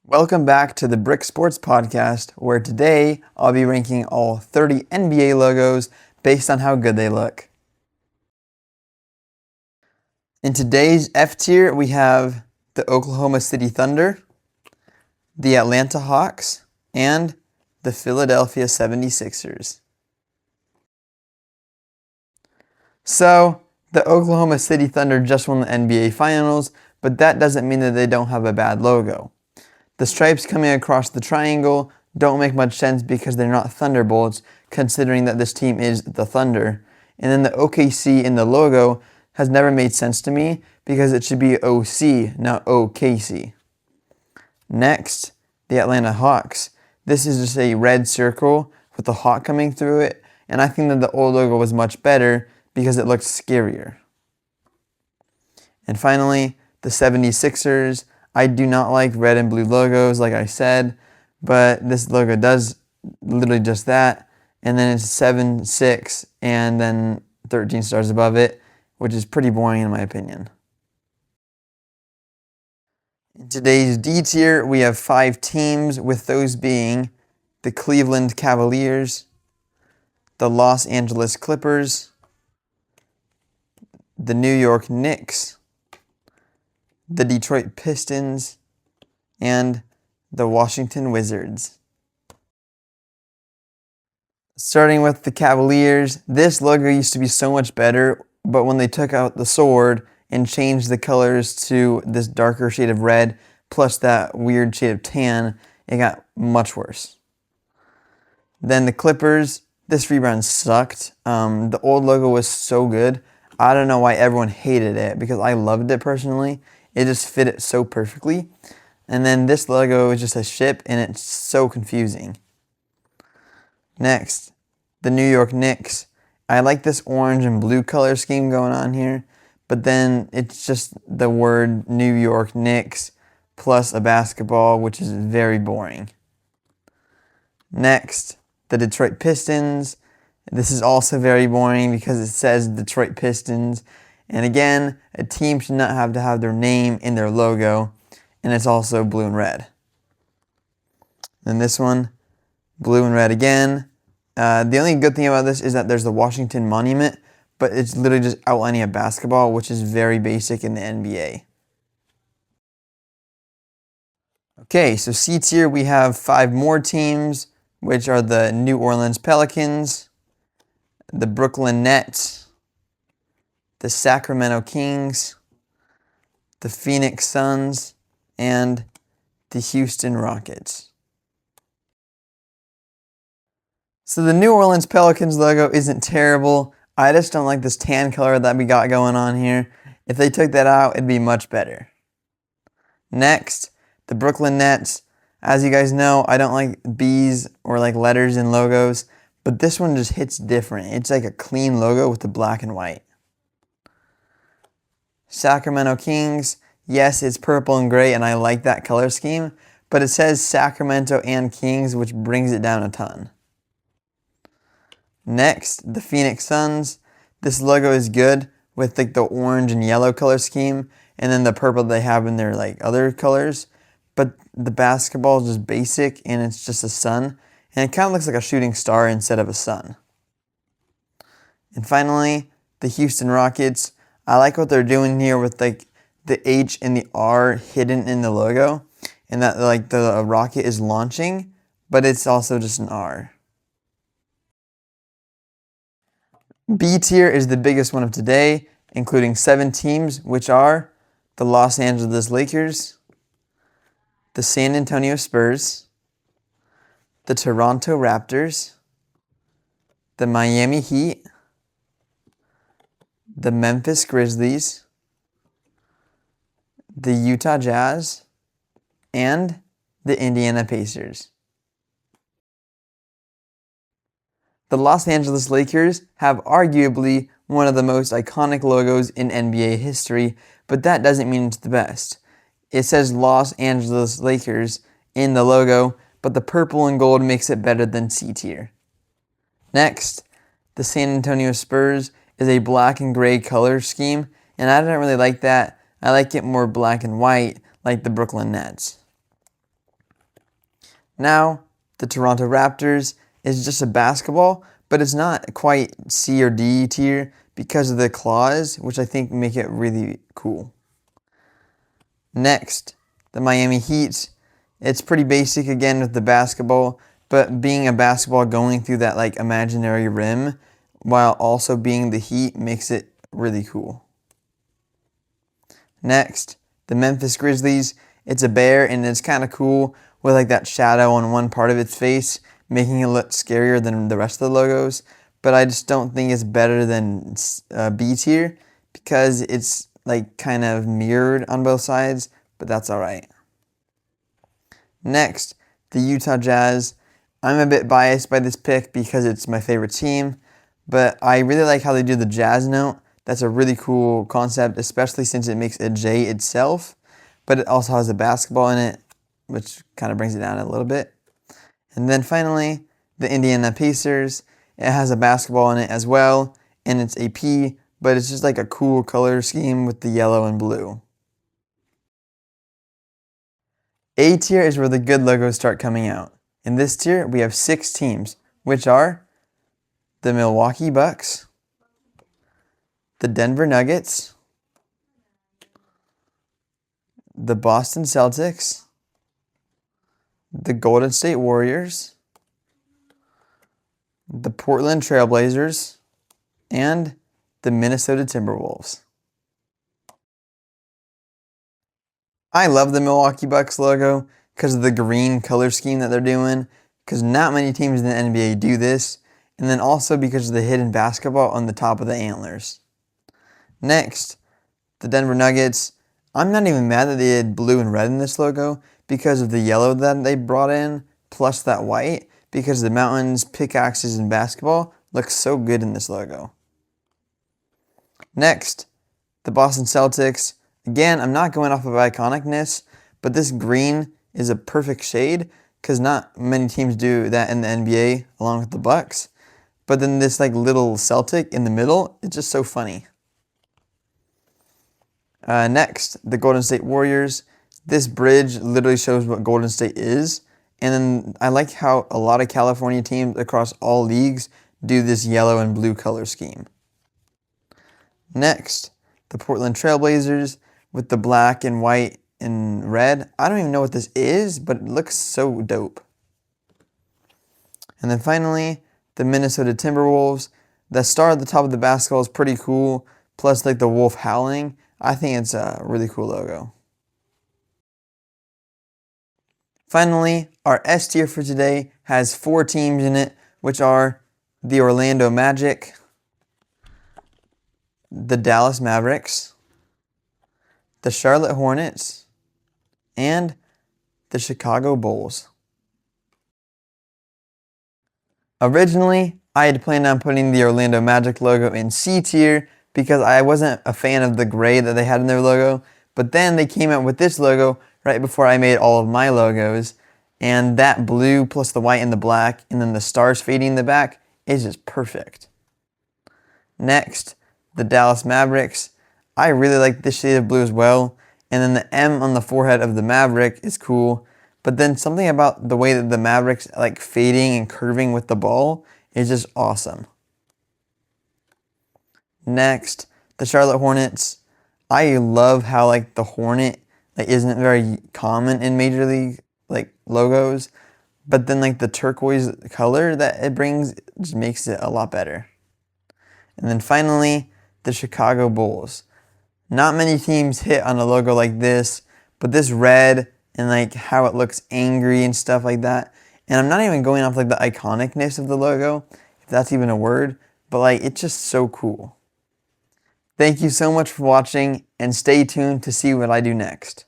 Welcome back to the Brick Sports Podcast, where today I'll be ranking all 30 NBA logos based on how good they look. In today's F tier, we have the Oklahoma City Thunder, the Atlanta Hawks, and the Philadelphia 76ers. So, the Oklahoma City Thunder just won the NBA Finals, but that doesn't mean that they don't have a bad logo. The stripes coming across the triangle don't make much sense because they're not thunderbolts, considering that this team is the Thunder. And then the OKC in the logo has never made sense to me because it should be OC, not OKC. Next, the Atlanta Hawks. This is just a red circle with a hawk coming through it, and I think that the old logo was much better because it looked scarier. And finally, the 76ers. I do not like red and blue logos, like I said, but this logo does literally just that. And then it's 7-6 and then 13 stars above it, which is pretty boring in my opinion. In today's D tier, we have 5 teams, with those being the Cleveland Cavaliers, the Los Angeles Clippers, the New York Knicks, the Detroit Pistons, and the Washington Wizards. Starting with the Cavaliers, this logo used to be so much better, but when they took out the sword and changed the colors to this darker shade of red plus that weird shade of tan, it got much worse. Then the Clippers, this rebrand sucked. The old logo was so good. I don't know why everyone hated it because I loved it personally. It just fit it so perfectly. And then this logo is just a ship and it's so confusing. Next, the New York Knicks. I like this orange and blue color scheme going on here, but then it's just the word New York Knicks plus a basketball, which is very boring. Next, the Detroit Pistons. This is also very boring because it says Detroit Pistons. And again, a team should not have to have their name in their logo, and it's also blue and red. Then this one, blue and red again. The only good thing about this is that there's the Washington Monument, but it's literally just outlining a basketball, which is very basic in the NBA. Okay, so C tier, we have 5 more teams, which are the New Orleans Pelicans, the Brooklyn Nets, the Sacramento Kings, the Phoenix Suns, and the Houston Rockets. So the New Orleans Pelicans logo isn't terrible. I just don't like this tan color that we got going on here. If they took that out, it'd be much better. Next, the Brooklyn Nets. As you guys know, I don't like B's or like letters in logos, but this one just hits different. It's like a clean logo with the black and white. Sacramento Kings, yes, it's purple and gray, and I like that color scheme, but it says Sacramento and Kings, which brings it down a ton. Next, the Phoenix Suns. This logo is good with like the orange and yellow color scheme, and then the purple they have in their like other colors, but the basketball is just basic, and it's just a sun, and it kind of looks like a shooting star instead of a sun. And finally, the Houston Rockets. I like what they're doing here with like the H and the R hidden in the logo, and that like the rocket is launching, but it's also just an R. B tier is the biggest one of today, including 7 teams, which are the Los Angeles Lakers, the San Antonio Spurs, the Toronto Raptors, the Miami Heat, the Memphis Grizzlies, the Utah Jazz, and the Indiana Pacers. The Los Angeles Lakers have arguably one of the most iconic logos in NBA history, but that doesn't mean it's the best. It says Los Angeles Lakers in the logo, but the purple and gold makes it better than C tier. Next, the San Antonio Spurs is a black and gray color scheme, and I don't really like that. I like it more black and white, like the Brooklyn Nets. Now, the Toronto Raptors is just a basketball, but it's not quite C or D tier because of the claws, which I think make it really cool. Next, the Miami Heat. It's pretty basic again with the basketball, but being a basketball going through that like imaginary rim while also being the Heat makes it really cool. Next, the Memphis Grizzlies. It's a bear and it's kind of cool with like that shadow on one part of its face, making it look scarier than the rest of the logos. But I just don't think it's better than B tier because it's like kind of mirrored on both sides, but that's alright. Next, the Utah Jazz. I'm a bit biased by this pick because it's my favorite team, but I really like how they do the jazz note. That's a really cool concept, especially since it makes a J itself, but it also has a basketball in it, which kind of brings it down a little bit. And then finally, the Indiana Pacers. It has a basketball in it as well, and it's a P, but it's just like a cool color scheme with the yellow and blue. A tier is where the good logos start coming out. In this tier, we have 6 teams, which are the Milwaukee Bucks, the Denver Nuggets, the Boston Celtics, the Golden State Warriors, the Portland Trailblazers, and the Minnesota Timberwolves. I love the Milwaukee Bucks logo because of the green color scheme that they're doing, because not many teams in the NBA do this, and then also because of the hidden basketball on the top of the antlers. Next, the Denver Nuggets. I'm not even mad that they had blue and red in this logo because of the yellow that they brought in, plus that white, because the mountains, pickaxes, and basketball look so good in this logo. Next, the Boston Celtics. Again, I'm not going off of iconicness, but this green is a perfect shade because not many teams do that in the NBA along with the Bucks. But then this like little Celtic in the middle, it's just so funny. Next, the Golden State Warriors. This bridge literally shows what Golden State is. And then I like how a lot of California teams across all leagues do this yellow and blue color scheme. Next, the Portland Trailblazers with the black and white and red. I don't even know what this is, but it looks so dope. And then finally, the Minnesota Timberwolves. The star at the top of the basketball is pretty cool, plus like the wolf howling. I think it's a really cool logo. Finally, our S tier for today has 4 teams in it, which are the Orlando Magic, the Dallas Mavericks, the Charlotte Hornets, and the Chicago Bulls. Originally, I had planned on putting the Orlando Magic logo in C tier because I wasn't a fan of the gray that they had in their logo, but then they came out with this logo right before I made all of my logos, and that blue plus the white and the black and then the stars fading in the back is just perfect. Next, the Dallas Mavericks. I really like this shade of blue as well, and then the M on the forehead of the Maverick is cool, but then something about the way that the Mavericks like fading and curving with the ball is just awesome. Next, the Charlotte Hornets. I love how like the Hornet like isn't very common in Major League like logos, but then like the turquoise color that it brings just makes it a lot better. And then finally, the Chicago Bulls. Not many teams hit on a logo like this, but this red and like how it looks angry and stuff like that. And I'm not even going off like the iconicness of the logo, if that's even a word, but like it's just so cool. Thank you so much for watching and stay tuned to see what I do next.